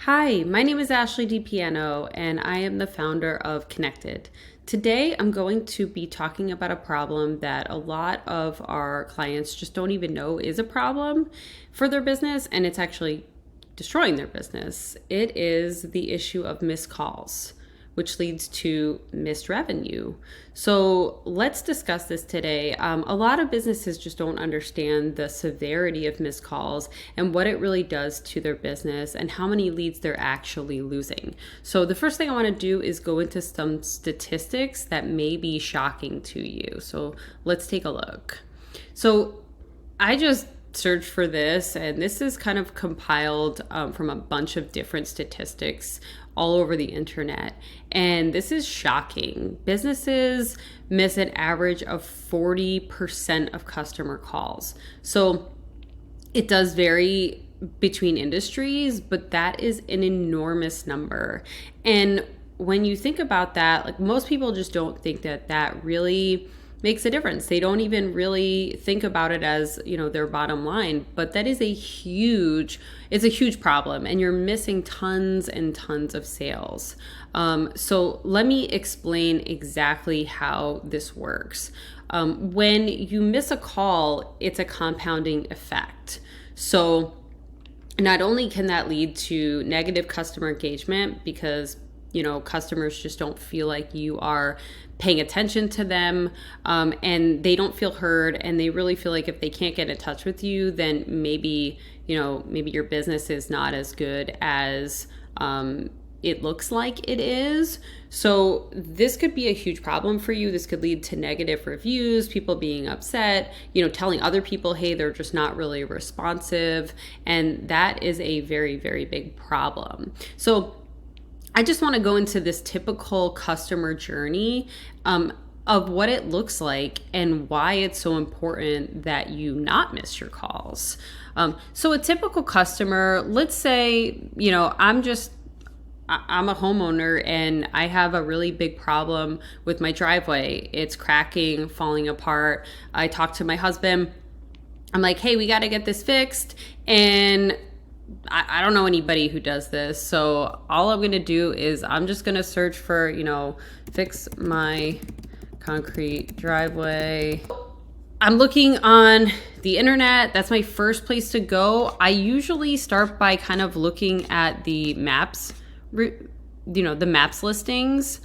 Hi, my name is Ashley DiPiano, and I am the founder of Connected. Today, I'm going to be talking about a problem that a lot of our clients just don't even know is a problem for their business, and it's actually destroying their business. It is the issue of missed calls, which leads to missed revenue. So let's discuss this today. A lot of businesses just don't understand the severity of missed calls and what it really does to their business and how many leads they're actually losing. So the first thing I want to do is go into some statistics that may be shocking to you. So let's take a look. So I just searched for this, and this is kind of compiled from a bunch of different statistics all over the internet. And this is shocking. Businesses miss an average of 40% of customer calls. So it does vary between industries, but that is an enormous number. And when you think about that, like most people just don't think that that really makes a difference. They don't even really think about it as, their bottom line, but that is it's a huge problem, and you're missing tons and tons of sales. So let me explain exactly how this works. When you miss a call, it's a compounding effect. So not only can that lead to negative customer engagement because customers just don't feel like you are paying attention to them, and they don't feel heard, and they really feel like if they can't get in touch with you, then maybe your business is not as good as it looks like it is. So this could be a huge problem for you. This could lead to negative reviews, people being upset, telling other people, hey, they're just not really responsive. And that is a very, very big problem. So I just want to go into this typical customer journey of what it looks like and why it's so important that you not miss your calls. So a typical customer, let's say, I'm a homeowner and I have a really big problem with my driveway. It's cracking, falling apart. I talk to my husband. I'm like, hey, we got to get this fixed. And I don't know anybody who does this. So all I'm going to do is I'm just going to search for, fix my concrete driveway. I'm looking on the internet. That's my first place to go. I usually start by kind of looking at the maps, the maps listings.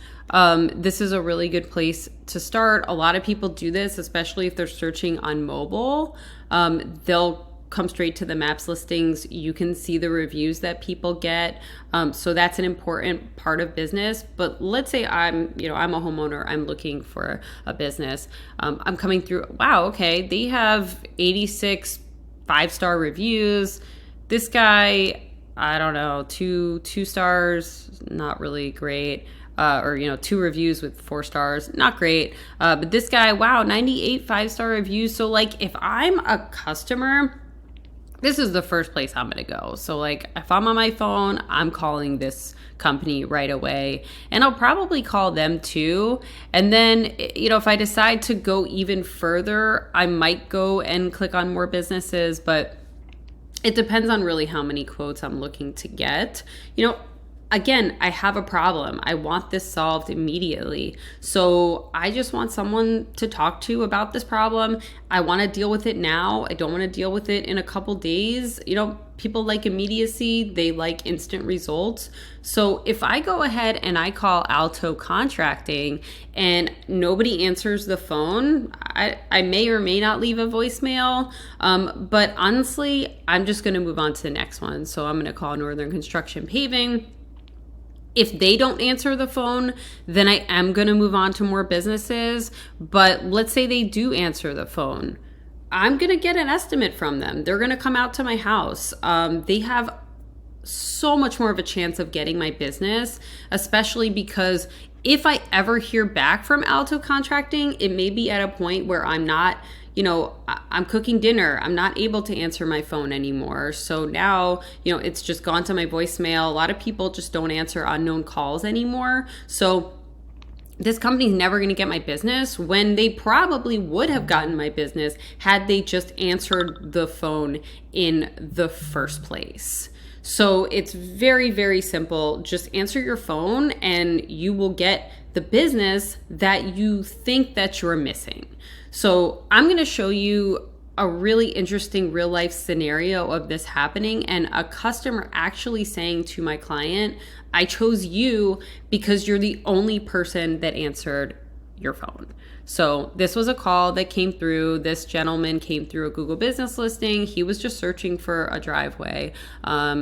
This is a really good place to start. A lot of people do this, especially if they're searching on mobile. They'll come straight to the maps listings. You can see the reviews that people get. So that's an important part of business. But let's say I'm a homeowner, I'm looking for a business. I'm coming through, wow, okay, they have 86 5-star reviews. This guy, I don't know, two stars, not really great. Or 2 reviews with 4 stars, not great. But this guy, wow, 98 5-star reviews. So like if I'm a customer, this is the first place I'm going to go. So like if I'm on my phone, I'm calling this company right away, and I'll probably call them too. And then, if I decide to go even further, I might go and click on more businesses, but it depends on really how many quotes I'm looking to get. Again, I have a problem. I want this solved immediately. So I just want someone to talk to about this problem. I want to deal with it now. I don't want to deal with it in a couple days. People like immediacy. They like instant results. So if I go ahead and I call Alto Contracting and nobody answers the phone, I may or may not leave a voicemail. But honestly, I'm just going to move on to the next one. So I'm going to call Northern Construction Paving. If they don't answer the phone, then I am going to move on to more businesses. But let's say they do answer the phone. I'm going to get an estimate from them. They're going to come out to my house. They have so much more of a chance of getting my business, especially because if I ever hear back from Alto Contracting, it may be at a point where I'm not, I'm cooking dinner. I'm not able to answer my phone anymore. So now, it's just gone to my voicemail. A lot of people just don't answer unknown calls anymore. So this company's never going to get my business when they probably would have gotten my business had they just answered the phone in the first place. So it's very, very simple. Just answer your phone and you will get the business that you think that you're missing. So I'm going to show you a really interesting real life scenario of this happening and a customer actually saying to my client, I chose you because you're the only person that answered your phone. So this was a call that came through. This gentleman came through a Google business listing. He was just searching for a driveway.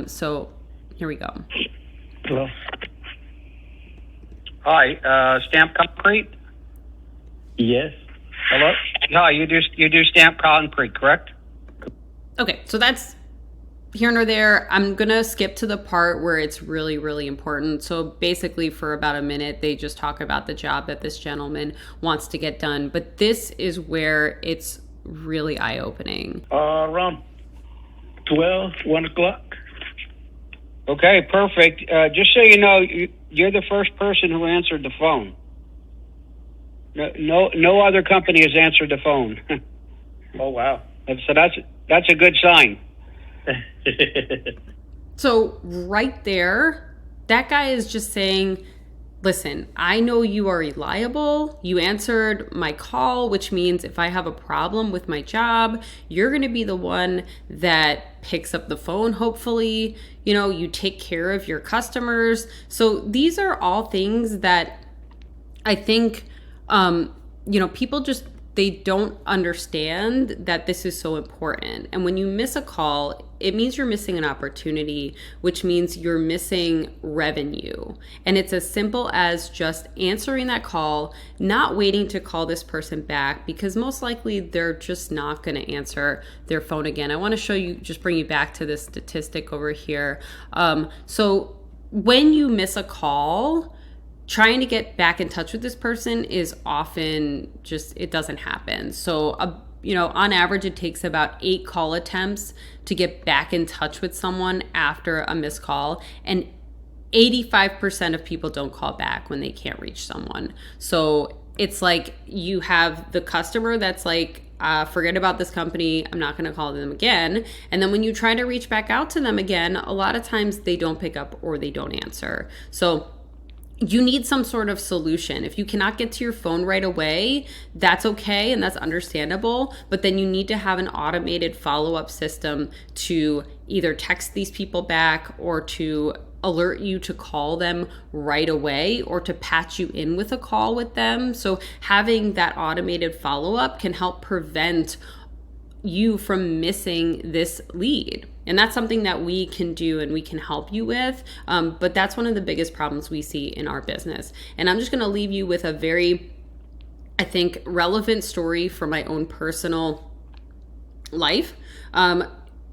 So here we go. Hello. Hi, Stamp Concrete? Yes. Hello? Hi, you do Stamp Concrete, correct? Okay, so that's here nor there. I'm gonna skip to the part where it's really, really important. So basically for about a minute, they just talk about the job that this gentleman wants to get done. But this is where it's really eye-opening. Around 1 o'clock. Okay, perfect. Just so you know, you're the first person who answered the phone. No other company has answered the phone. Oh, wow. So that's a good sign. So right there, that guy is just saying, listen, I know you are reliable. You answered my call, which means if I have a problem with my job, you're going to be the one that picks up the phone, hopefully. You know, you take care of your customers. So these are all things that I think, people just, they don't understand that this is so important. And when you miss a call, it means you're missing an opportunity, which means you're missing revenue. And it's as simple as just answering that call, not waiting to call this person back, because most likely they're just not going to answer their phone again. I want to show you, just bring you back to this statistic over here. So when you miss a call, trying to get back in touch with this person is often just, it doesn't happen. So, on average, it takes about 8 call attempts to get back in touch with someone after a missed call. And 85% of people don't call back when they can't reach someone. So it's like you have the customer that's like, forget about this company, I'm not going to call them again. And then when you try to reach back out to them again, a lot of times they don't pick up or they don't answer. So you need some sort of solution. If you cannot get to your phone right away, that's okay and that's understandable, but then you need to have an automated follow-up system to either text these people back or to alert you to call them right away or to patch you in with a call with them. So having that automated follow-up can help prevent you from missing this lead. And that's something that we can do and we can help you with. But that's one of the biggest problems we see in our business. And I'm just going to leave you with a very, I think, relevant story from my own personal life. A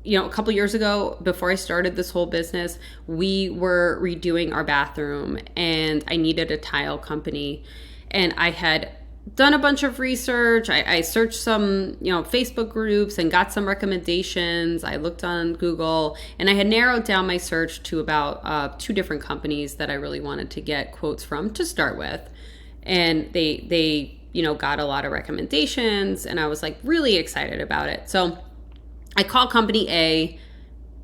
couple years ago, before I started this whole business, we were redoing our bathroom and I needed a tile company. And I had done a bunch of research. I searched some, Facebook groups and got some recommendations. I looked on Google and I had narrowed down my search to about 2 different companies that I really wanted to get quotes from to start with. And they got a lot of recommendations and I was like really excited about it. So I call company A,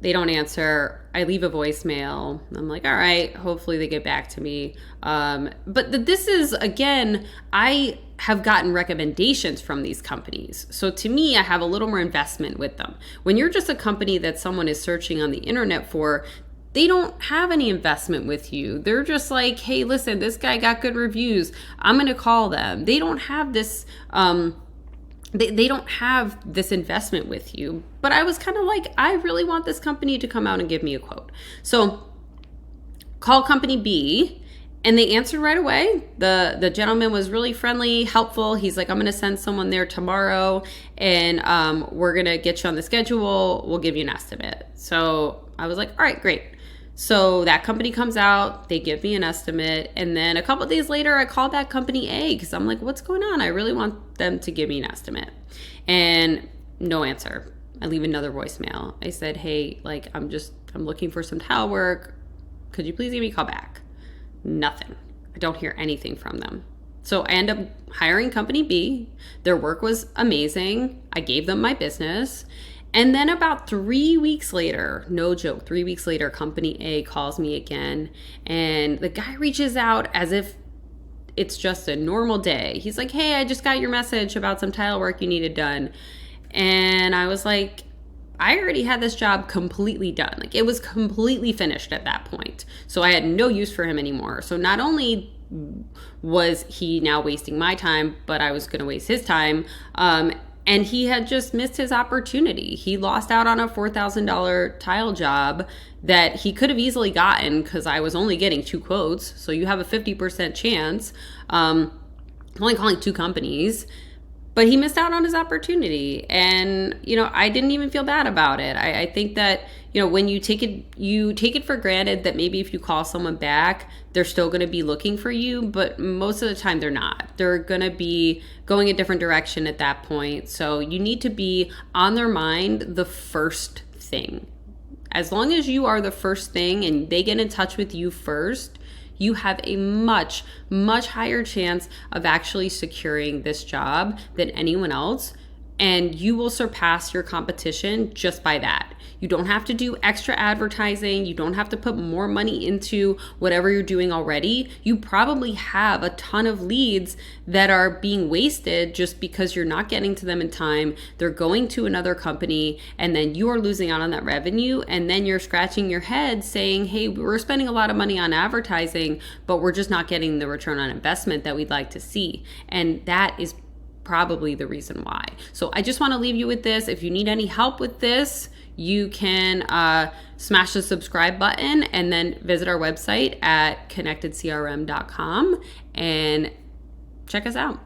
they don't answer. I leave a voicemail. I'm like, all right, hopefully they get back to me. But this is, again, I have gotten recommendations from these companies. So to me, I have a little more investment with them. When you're just a company that someone is searching on the internet for, they don't have any investment with you. They're just like, hey, listen, this guy got good reviews. I'm going to call them. They don't have this... They don't have this investment with you. But I was kind of like, I really want this company to come out and give me a quote. So call company B and they answered right away. The gentleman was really friendly, helpful. He's like, I'm going to send someone there tomorrow and we're going to get you on the schedule. We'll give you an estimate. So I was like, all right, great. So that company comes out, they give me an estimate, and then a couple of days later, I call that company A because I'm like, what's going on? I really want them to give me an estimate. And no answer. I leave another voicemail. I said, hey, I'm looking for some tile work. Could you please give me a call back? Nothing. I don't hear anything from them. So I end up hiring company B. Their work was amazing. I gave them my business. And then about 3 weeks later, no joke, 3 weeks later, company A calls me again. And the guy reaches out as if it's just a normal day. He's like, hey, I just got your message about some tile work you needed done. And I was like, I already had this job completely done. Like, it was completely finished at that point. So I had no use for him anymore. So not only was he now wasting my time, but I was going to waste his time. And he had just missed his opportunity. He lost out on a $4,000 tile job that he could have easily gotten because I was only getting 2 quotes. So you have a 50% chance. Only calling 2 companies. But he missed out on his opportunity. And, I didn't even feel bad about it. I think that, when you take it for granted that maybe if you call someone back, they're still going to be looking for you. But most of the time they're not. They're going to be going a different direction at that point. So you need to be on their mind the first thing. As long as you are the first thing and they get in touch with you first, you have a much, much higher chance of actually securing this job than anyone else. And you will surpass your competition just by that. You don't have to do extra advertising. You don't have to put more money into whatever you're doing already. You probably have a ton of leads that are being wasted just because you're not getting to them in time. They're going to another company, and then you are losing out on that revenue. And then you're scratching your head saying, hey, we're spending a lot of money on advertising, but we're just not getting the return on investment that we'd like to see. And that is probably the reason why. So I just want to leave you with this. If you need any help with this, you can smash the subscribe button and then visit our website at connectedcrm.com and check us out.